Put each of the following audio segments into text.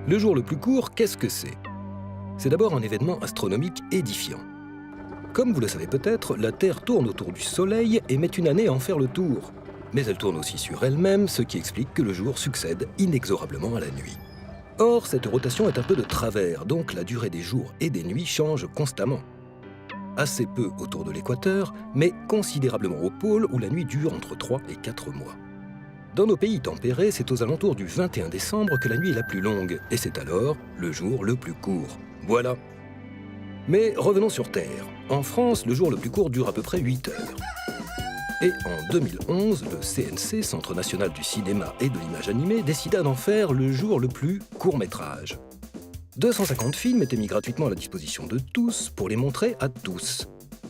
Le jour le plus court, qu'est-ce que c'est? C'est d'abord un événement astronomique édifiant. Comme vous le savez peut-être, la Terre tourne autour du Soleil et met une année à en faire le tour. Mais elle tourne aussi sur elle-même, ce qui explique que le jour succède inexorablement à la nuit. Or, cette rotation est un peu de travers, donc la durée des jours et des nuits change constamment. Assez peu autour de l'équateur, mais considérablement au pôle où la nuit dure entre 3 et 4 mois. Dans nos pays tempérés, c'est aux alentours du 21 décembre que la nuit est la plus longue, et c'est alors le jour le plus court. Voilà. Mais revenons sur Terre. En France, le jour le plus court dure à peu près 8 heures. Et en 2011, le CNC, Centre national du cinéma et de l'image animée, décida d'en faire le jour le plus court-métrage. 250 films étaient mis gratuitement à la disposition de tous pour les montrer à tous.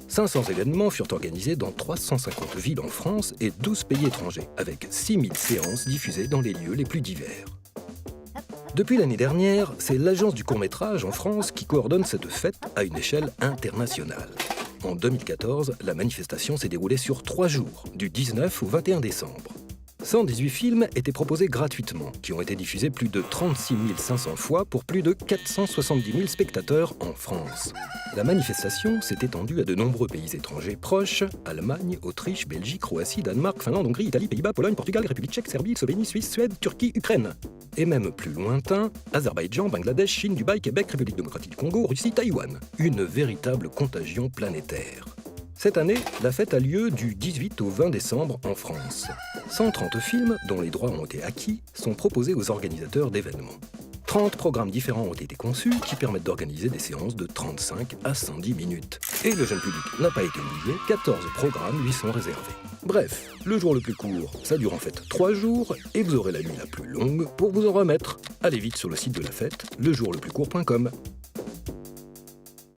500 événements furent organisés dans 350 villes en France et 12 pays étrangers, avec 6000 séances diffusées dans les lieux les plus divers. Depuis l'année dernière, c'est l'Agence du court-métrage en France qui coordonne cette fête à une échelle internationale. En 2014, la manifestation s'est déroulée sur 3 jours, du 19 au 21 décembre. 118 films étaient proposés gratuitement, qui ont été diffusés plus de 36 500 fois pour plus de 470 000 spectateurs en France. La manifestation s'est étendue à de nombreux pays étrangers proches, Allemagne, Autriche, Belgique, Croatie, Danemark, Finlande, Hongrie, Italie, Pays-Bas, Pologne, Portugal, République tchèque, Serbie, Slovénie, Suisse, Suède, Turquie, Ukraine. Et même plus lointain, Azerbaïdjan, Bangladesh, Chine, Dubaï, Québec, République démocratique du Congo, Russie, Taïwan. Une véritable contagion planétaire. Cette année, la fête a lieu du 18 au 20 décembre en France. 130 films, dont les droits ont été acquis, sont proposés aux organisateurs d'événements. 30 programmes différents ont été conçus qui permettent d'organiser des séances de 35 à 110 minutes. Et le jeune public n'a pas été oublié, 14 programmes lui sont réservés. Bref, le jour le plus court, ça dure en fait 3 jours et vous aurez la nuit la plus longue pour vous en remettre. Allez vite sur le site de la fête, lejourlepluscourt.com.